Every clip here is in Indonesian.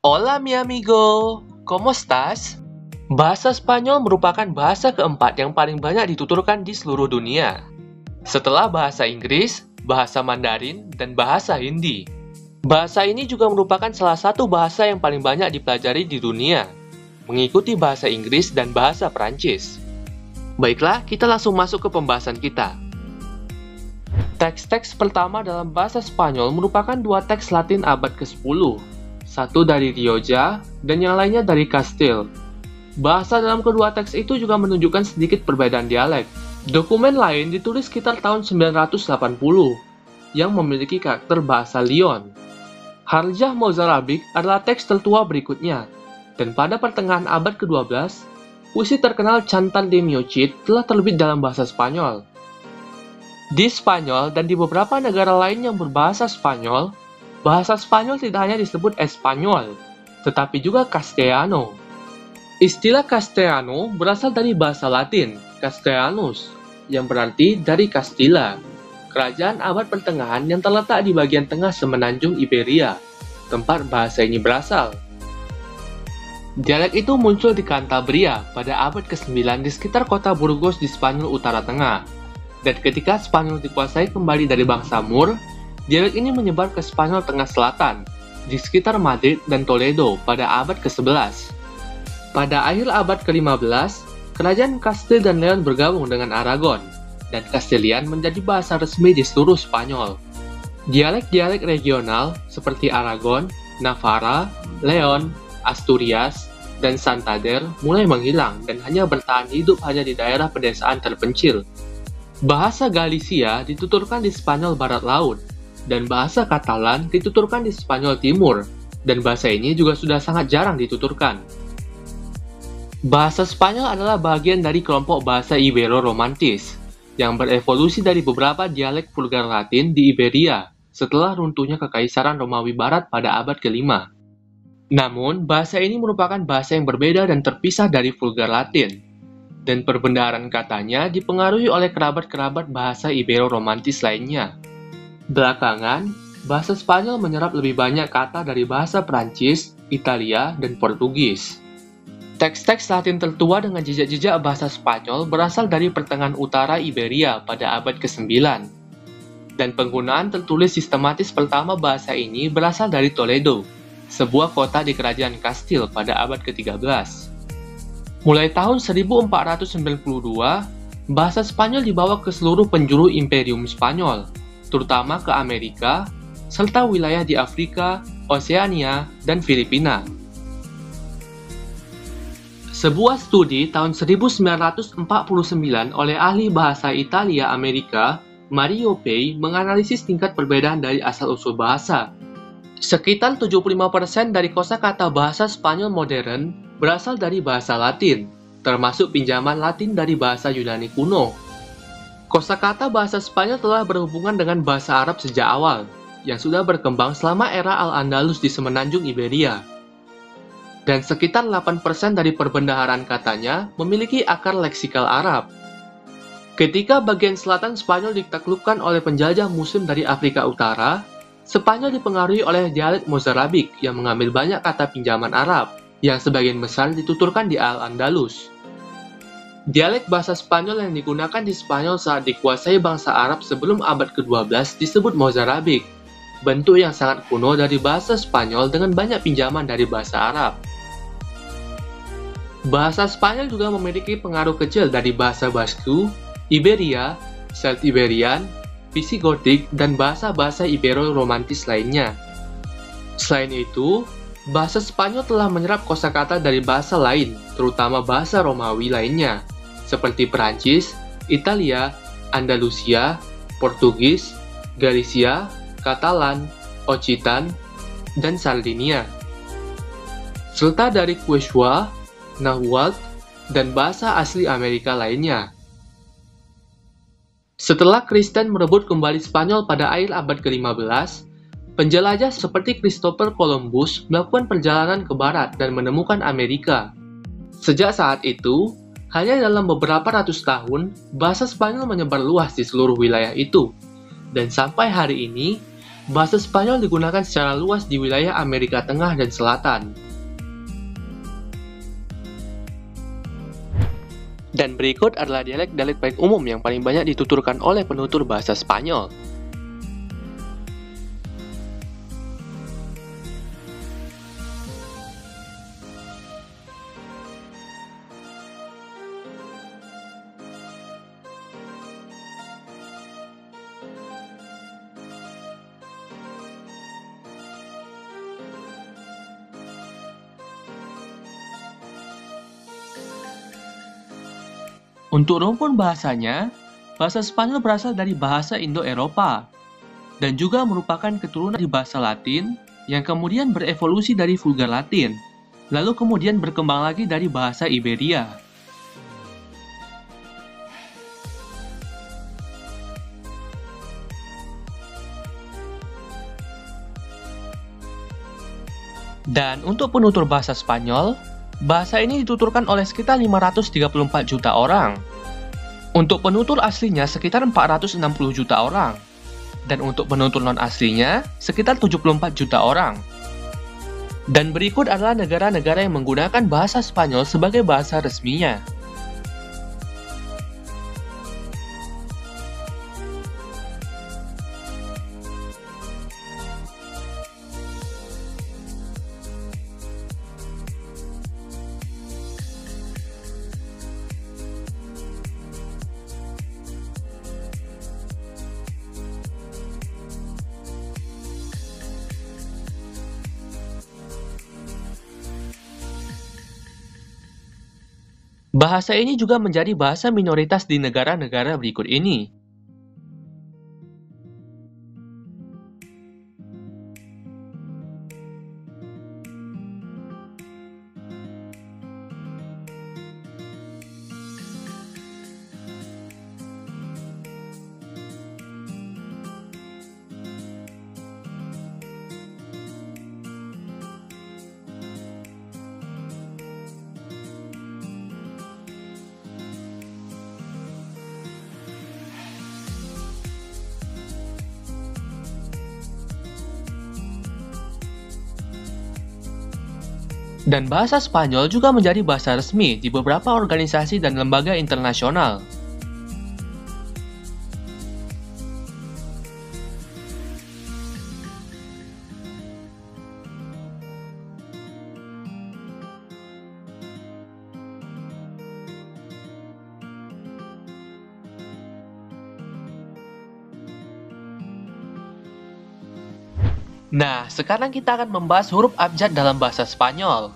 Hola mi amigo, ¿cómo estás? Bahasa Spanyol merupakan bahasa keempat yang paling banyak dituturkan di seluruh dunia. Setelah bahasa Inggris, bahasa Mandarin, dan bahasa Hindi. Bahasa ini juga merupakan salah satu bahasa yang paling banyak dipelajari di dunia, mengikuti bahasa Inggris dan bahasa Perancis. Baiklah, kita langsung masuk ke pembahasan kita. Teks-teks pertama dalam bahasa Spanyol merupakan dua teks Latin abad ke-10, satu dari Rioja dan yang lainnya dari Castile. Bahasa dalam kedua teks itu juga menunjukkan sedikit perbedaan dialek. Dokumen lain ditulis sekitar tahun 980 yang memiliki karakter bahasa Lyon. Harjah Mozarabic adalah teks tertua berikutnya, dan pada pertengahan abad ke-12, puisi terkenal Cantar de Miochit telah terbit dalam bahasa Spanyol. Di Spanyol dan di beberapa negara lain yang berbahasa Spanyol, bahasa Spanyol tidak hanya disebut Espanyol, tetapi juga Castellano. Istilah Castellano berasal dari bahasa Latin, Castellanus, yang berarti dari Castilla, kerajaan abad pertengahan yang terletak di bagian tengah semenanjung Iberia, tempat bahasa ini berasal. Dialek itu muncul di Cantabria pada abad ke-9 di sekitar kota Burgos di Spanyol Utara Tengah, dan ketika Spanyol dikuasai kembali dari bangsa Moor, dialek ini menyebar ke Spanyol Tengah Selatan, di sekitar Madrid dan Toledo pada abad ke-11. Pada akhir abad ke-15, kerajaan Castile dan Leon bergabung dengan Aragon, dan Castilian menjadi bahasa resmi di seluruh Spanyol. Dialek-dialek regional seperti Aragon, Navarra, Leon, Asturias, dan Santander mulai menghilang dan hanya bertahan hidup hanya di daerah pedesaan terpencil. Bahasa Galicia dituturkan di Spanyol Barat Laut, dan bahasa Katalan dituturkan di Spanyol Timur, dan bahasa ini juga sudah sangat jarang dituturkan. Bahasa Spanyol adalah bagian dari kelompok bahasa Ibero-Romantis, yang berevolusi dari beberapa dialek vulgar Latin di Iberia setelah runtuhnya Kekaisaran Romawi Barat pada abad ke-5. Namun, bahasa ini merupakan bahasa yang berbeda dan terpisah dari vulgar Latin, dan perbendaharaan katanya dipengaruhi oleh kerabat-kerabat bahasa Ibero-Romantis lainnya. Belakangan, bahasa Spanyol menyerap lebih banyak kata dari bahasa Prancis, Italia, dan Portugis. Teks-teks Latin tertua dengan jejak-jejak bahasa Spanyol berasal dari pertengahan utara Iberia pada abad ke-9. Dan penggunaan tertulis sistematis pertama bahasa ini berasal dari Toledo, sebuah kota di kerajaan Kastil pada abad ke-13. Mulai tahun 1492, bahasa Spanyol dibawa ke seluruh penjuru Imperium Spanyol, terutama ke Amerika, serta wilayah di Afrika, Oseania, dan Filipina. Sebuah studi tahun 1949 oleh ahli bahasa Italia Amerika, Mario Pei, menganalisis tingkat perbedaan dari asal-usul bahasa. Sekitar 75% dari kosakata bahasa Spanyol modern berasal dari bahasa Latin, termasuk pinjaman Latin dari bahasa Yunani kuno. Kosakata bahasa Spanyol telah berhubungan dengan bahasa Arab sejak awal, yang sudah berkembang selama era Al-Andalus di semenanjung Iberia. Dan sekitar 8% dari perbendaharaan katanya memiliki akar leksikal Arab. Ketika bagian selatan Spanyol ditaklukkan oleh penjajah Muslim dari Afrika Utara, Spanyol dipengaruhi oleh dialek Mozarabic yang mengambil banyak kata pinjaman Arab, yang sebagian besar dituturkan di Al-Andalus. Dialek bahasa Spanyol yang digunakan di Spanyol saat dikuasai bangsa Arab sebelum abad ke-12 disebut Mozarabic, bentuk yang sangat kuno dari bahasa Spanyol dengan banyak pinjaman dari bahasa Arab. Bahasa Spanyol juga memiliki pengaruh kecil dari bahasa Basque, Iberia, Celt-Iberian, Visigotik, dan bahasa-bahasa Ibero-Romantis lainnya. Selain itu, bahasa Spanyol telah menyerap kosakata dari bahasa lain, terutama bahasa Romawi lainnya, seperti Perancis, Italia, Andalusia, Portugis, Galicia, Katalan, Occitan, dan Sardinia, serta dari Quechua, Nahuatl, dan bahasa asli Amerika lainnya. Setelah Kristen merebut kembali Spanyol pada akhir abad ke-15, penjelajah seperti Christopher Columbus melakukan perjalanan ke barat dan menemukan Amerika. Sejak saat itu, hanya dalam beberapa ratus tahun, bahasa Spanyol menyebar luas di seluruh wilayah itu. Dan sampai hari ini, Bahasa Spanyol digunakan secara luas di wilayah Amerika Tengah dan Selatan. Dan berikut adalah dialek-dialek paling umum yang paling banyak dituturkan oleh penutur bahasa Spanyol. Untuk rumpun bahasanya, bahasa Spanyol berasal dari bahasa Indo-Eropa dan juga merupakan keturunan dari bahasa Latin yang kemudian berevolusi dari vulgar Latin, lalu kemudian berkembang lagi dari bahasa Iberia. Dan untuk penutur bahasa Spanyol, bahasa ini dituturkan oleh sekitar 534 juta orang. Untuk penutur aslinya sekitar 460 juta orang. Dan untuk penutur non-aslinya sekitar 74 juta orang. Dan berikut adalah negara-negara yang menggunakan bahasa Spanyol sebagai bahasa resminya. Bahasa ini juga menjadi bahasa minoritas di negara-negara berikut ini. Dan bahasa Spanyol juga menjadi bahasa resmi di beberapa organisasi dan lembaga internasional. Nah, sekarang kita akan membahas huruf abjad dalam bahasa Spanyol.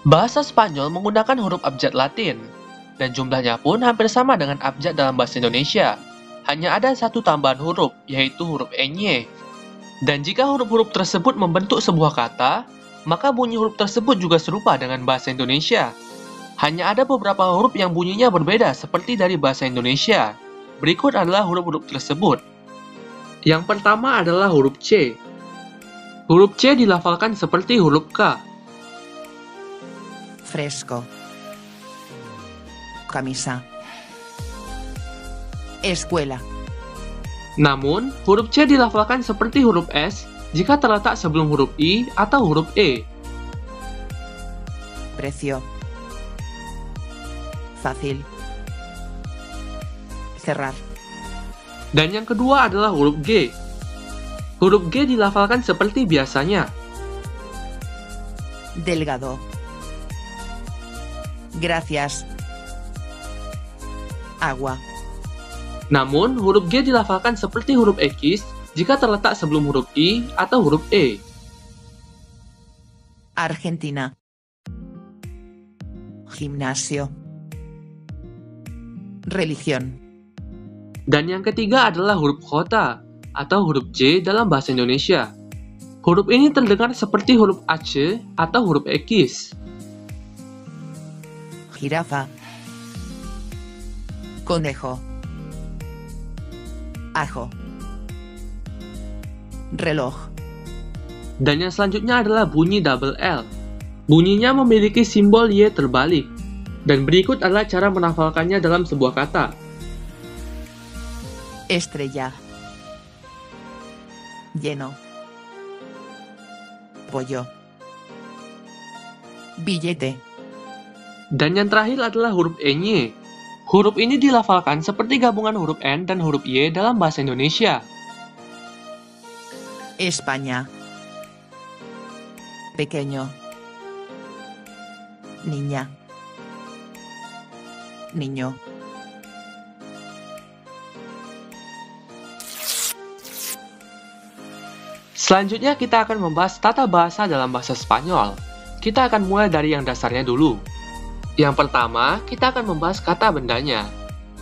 Bahasa Spanyol menggunakan huruf abjad Latin, dan jumlahnya pun hampir sama dengan abjad dalam bahasa Indonesia. Hanya ada satu tambahan huruf, yaitu huruf ñ. Dan jika huruf-huruf tersebut membentuk sebuah kata, maka bunyi huruf tersebut juga serupa dengan bahasa Indonesia. Hanya ada beberapa huruf yang bunyinya berbeda seperti dari bahasa Indonesia. Berikut adalah huruf-huruf tersebut. Yang pertama adalah huruf C. Huruf C dilafalkan seperti huruf K. Fresco. Camisa. Escuela. Namun, huruf C dilafalkan seperti huruf S jika terletak sebelum huruf I atau huruf E. Precio. Fácil. Cerrar. Dan yang kedua adalah huruf G. Huruf G dilafalkan seperti biasanya. Delgado. Gracias. Agua. Namun, huruf G dilafalkan seperti huruf X jika terletak sebelum huruf I atau huruf E. Argentina. Gimnasio. Religión. Dan yang ketiga adalah huruf J atau huruf J dalam bahasa Indonesia. Huruf ini terdengar seperti huruf AC atau huruf X. Jirafa. Conejo. Ajo. Reloj. Dan yang selanjutnya adalah bunyi double L. Bunyinya memiliki simbol Y terbalik. Dan berikut adalah cara menafalkannya dalam sebuah kata. Estrella. lleno, pollo, billete, Dan yang terakhir adalah huruf E-nya. Huruf ini dilafalkan seperti gabungan huruf N dan huruf Y dalam bahasa Indonesia. España, pequeño, niña, niño. Selanjutnya kita akan membahas tata bahasa dalam bahasa Spanyol. Kita akan mulai dari yang dasarnya dulu. Yang pertama, kita akan membahas kata bendanya.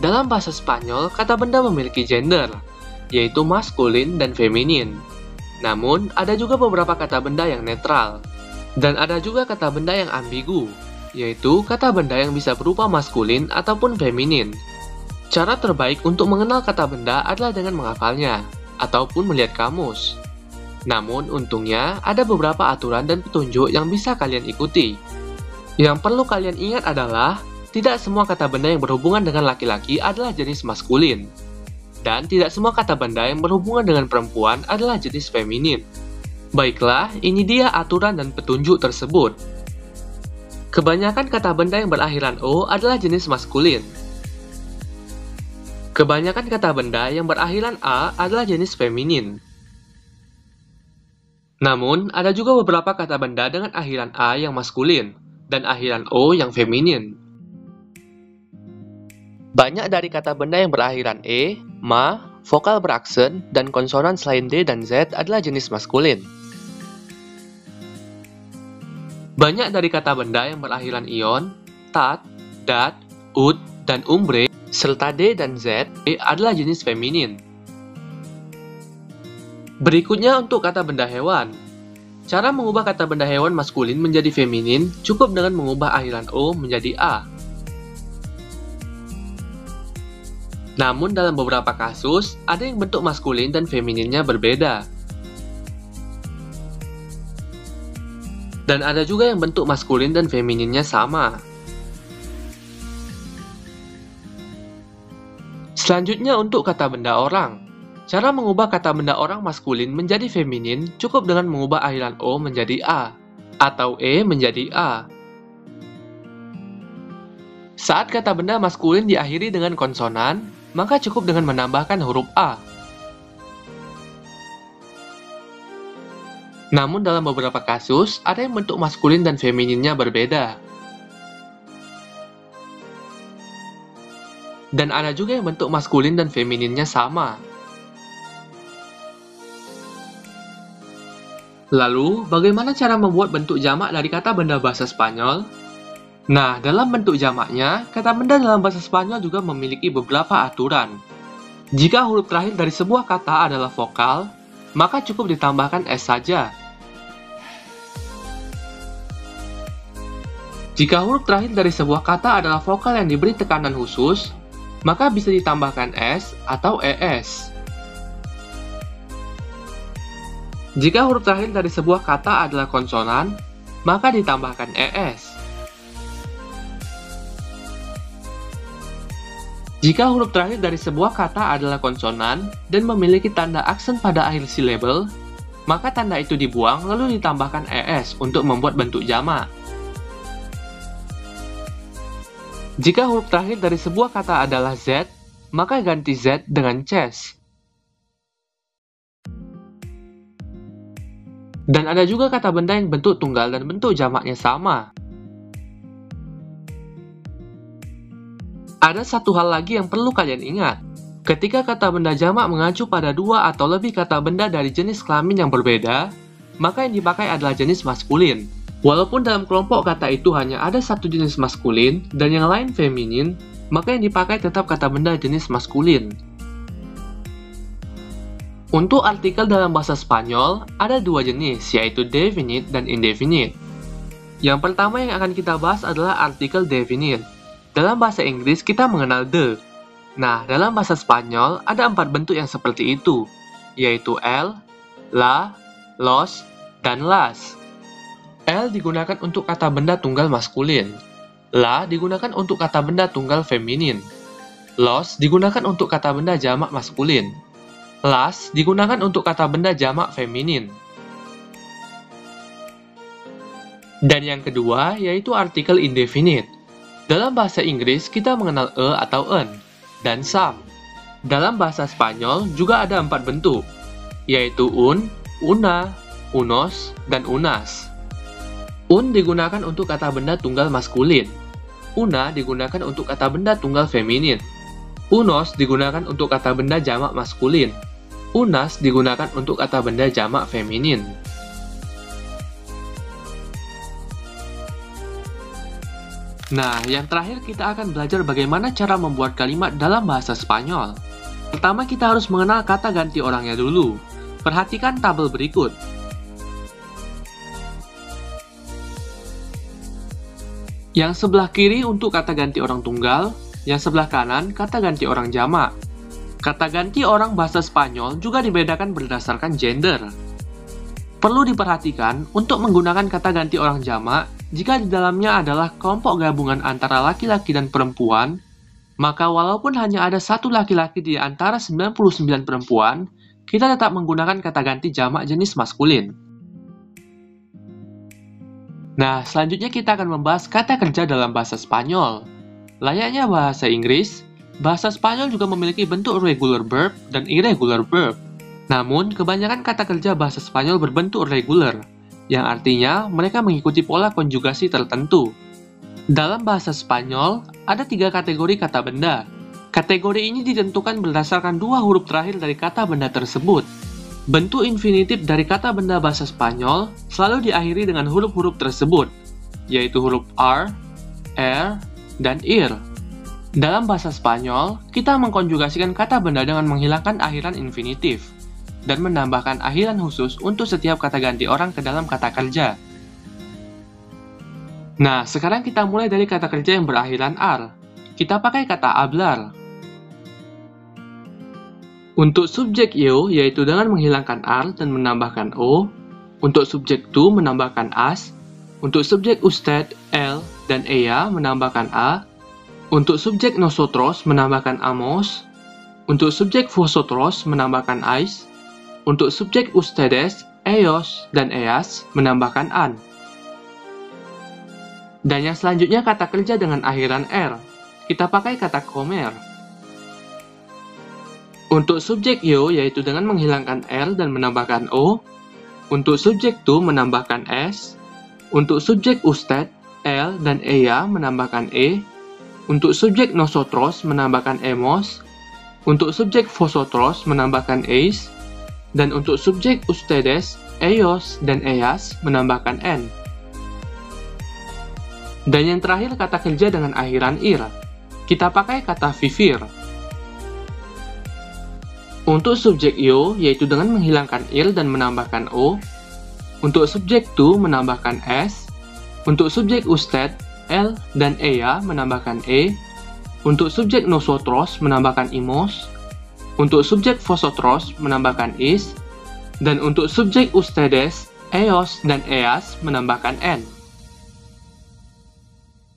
Dalam bahasa Spanyol, kata benda memiliki gender, yaitu maskulin dan feminin. Namun, ada juga beberapa kata benda yang netral. Dan ada juga kata benda yang ambigu, yaitu kata benda yang bisa berupa maskulin ataupun feminin. Cara terbaik untuk mengenal kata benda adalah dengan menghafalnya, ataupun melihat kamus. Namun, untungnya ada beberapa aturan dan petunjuk yang bisa kalian ikuti. Yang perlu kalian ingat adalah, tidak semua kata benda yang berhubungan dengan laki-laki adalah jenis maskulin. Dan tidak semua kata benda yang berhubungan dengan perempuan adalah jenis feminin. Baiklah, ini dia aturan dan petunjuk tersebut. Kebanyakan kata benda yang berakhiran O adalah jenis maskulin. Kebanyakan kata benda yang berakhiran A adalah jenis feminin. Namun, ada juga beberapa kata benda dengan akhiran A yang maskulin, dan akhiran O yang feminin. Banyak dari kata benda yang berakhiran E, ma, vokal beraksen, dan konsonan selain D dan Z adalah jenis maskulin. Banyak dari kata benda yang berakhiran ion, tat, dat, ut, dan umbre, serta D dan Z adalah jenis feminin. Berikutnya untuk kata benda hewan. Cara mengubah kata benda hewan maskulin menjadi feminin cukup dengan mengubah akhiran O menjadi A. Namun dalam beberapa kasus, ada yang bentuk maskulin dan femininnya berbeda. Dan ada juga yang bentuk maskulin dan femininnya sama. Selanjutnya untuk kata benda orang. Cara mengubah kata benda orang maskulin menjadi feminin cukup dengan mengubah akhiran O menjadi A, atau E menjadi A. Saat kata benda maskulin diakhiri dengan konsonan, maka cukup dengan menambahkan huruf A. Namun dalam beberapa kasus, ada yang bentuk maskulin dan femininnya berbeda. Dan ada juga yang bentuk maskulin dan femininnya sama. Lalu, bagaimana cara membuat bentuk jamak dari kata benda bahasa Spanyol? Nah, dalam bentuk jamaknya, kata benda dalam bahasa Spanyol juga memiliki beberapa aturan. Jika huruf terakhir dari sebuah kata adalah vokal, maka cukup ditambahkan S saja. Jika huruf terakhir dari sebuah kata adalah vokal yang diberi tekanan khusus, maka bisa ditambahkan S atau ES. Jika huruf terakhir dari sebuah kata adalah konsonan, maka ditambahkan ES. Jika huruf terakhir dari sebuah kata adalah konsonan dan memiliki tanda aksen pada akhir silabel, maka tanda itu dibuang lalu ditambahkan ES untuk membuat bentuk jamak. Jika huruf terakhir dari sebuah kata adalah Z, maka ganti Z dengan CES. Dan ada juga kata benda yang bentuk tunggal dan bentuk jamaknya sama. Ada satu hal lagi yang perlu kalian ingat. Ketika kata benda jamak mengacu pada dua atau lebih kata benda dari jenis kelamin yang berbeda, maka yang dipakai adalah jenis maskulin. Walaupun dalam kelompok kata itu hanya ada satu jenis maskulin dan yang lain feminin, maka yang dipakai tetap kata benda jenis maskulin. Untuk artikel dalam bahasa Spanyol, ada dua jenis, yaitu definite dan indefinite. Yang pertama yang akan kita bahas adalah artikel definite. Dalam bahasa Inggris, kita mengenal the. Nah, dalam bahasa Spanyol, ada 4 bentuk yang seperti itu, yaitu el, la, los, dan las. El digunakan untuk kata benda tunggal maskulin. La digunakan untuk kata benda tunggal feminin. Los digunakan untuk kata benda jamak maskulin. Las digunakan untuk kata benda jamak feminin. Dan yang kedua yaitu artikel indefinite. Dalam bahasa Inggris kita mengenal atau en, dan some. Dalam bahasa Spanyol juga ada 4 bentuk, yaitu un, una, unos, dan unas. Un digunakan untuk kata benda tunggal maskulin. Una digunakan untuk kata benda tunggal feminin. Unos digunakan untuk kata benda jamak maskulin. Unas digunakan untuk kata benda jamak feminin. Nah, yang terakhir kita akan belajar bagaimana cara membuat kalimat dalam bahasa Spanyol. Pertama kita harus mengenal kata ganti orangnya dulu. Perhatikan tabel berikut. Yang sebelah kiri untuk kata ganti orang tunggal, yang sebelah kanan kata ganti orang jamak. Kata ganti orang bahasa Spanyol juga dibedakan berdasarkan gender. Perlu diperhatikan untuk menggunakan kata ganti orang jamak, jika di dalamnya adalah kelompok gabungan antara laki-laki dan perempuan, maka walaupun hanya ada satu laki-laki di antara 99 perempuan, kita tetap menggunakan kata ganti jamak jenis maskulin. Nah, selanjutnya kita akan membahas kata kerja dalam bahasa Spanyol. Layaknya bahasa Inggris, bahasa Spanyol juga memiliki bentuk regular verb dan irregular verb. Namun, kebanyakan kata kerja bahasa Spanyol berbentuk regular, yang artinya mereka mengikuti pola konjugasi tertentu. Dalam bahasa Spanyol, ada 3 kategori kata benda. Kategori ini ditentukan berdasarkan 2 huruf terakhir dari kata benda tersebut. Bentuk infinitif dari kata benda bahasa Spanyol selalu diakhiri dengan huruf-huruf tersebut, yaitu huruf R, R, dan ir. Dalam bahasa Spanyol, kita mengkonjugasikan kata benda dengan menghilangkan akhiran infinitif dan menambahkan akhiran khusus untuk setiap kata ganti orang ke dalam kata kerja. Nah, sekarang kita mulai dari kata kerja yang berakhiran R. Kita pakai kata hablar. Untuk subjek yo, yaitu dengan menghilangkan R dan menambahkan O. Untuk subjek tu menambahkan as. Untuk subjek usted, el, dan ella menambahkan a. Untuk subjek nosotros menambahkan amos. Untuk subjek vosotros menambahkan ais. Untuk subjek ustedes, ellos, dan ellas menambahkan an. Dan yang selanjutnya kata kerja dengan akhiran R. Kita pakai kata comer. Untuk subjek yo, yaitu dengan menghilangkan R dan menambahkan O. Untuk subjek tu menambahkan S. Untuk subjek usted, el, dan ella menambahkan e. Untuk subjek nosotros menambahkan emos. Untuk subjek vosotros menambahkan eis. Dan untuk subjek ustedes, ellos, dan ellas menambahkan n. Dan yang terakhir kata kerja dengan akhiran ir. Kita pakai kata vivir. Untuk subjek yo, yaitu dengan menghilangkan ir dan menambahkan o. Untuk subjek tu menambahkan s. Untuk subjek usted, el, dan ella menambahkan e. Untuk subjek nosotros menambahkan imos. Untuk subjek vosotros menambahkan is. Dan untuk subjek ustedes, ellos, dan ellas menambahkan n.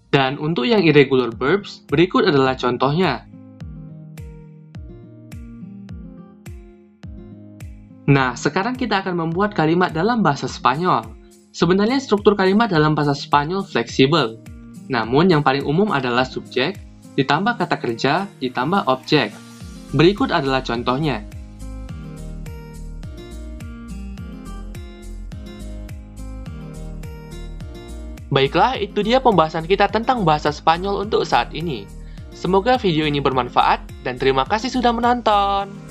Dan untuk yang irregular verbs, berikut adalah contohnya. Nah, sekarang kita akan membuat kalimat dalam bahasa Spanyol. Sebenarnya struktur kalimat dalam bahasa Spanyol fleksibel. Namun yang paling umum adalah subjek, ditambah kata kerja, ditambah objek. Berikut adalah contohnya. Baiklah, itu dia pembahasan kita tentang bahasa Spanyol untuk saat ini. Semoga video ini bermanfaat, dan terima kasih sudah menonton.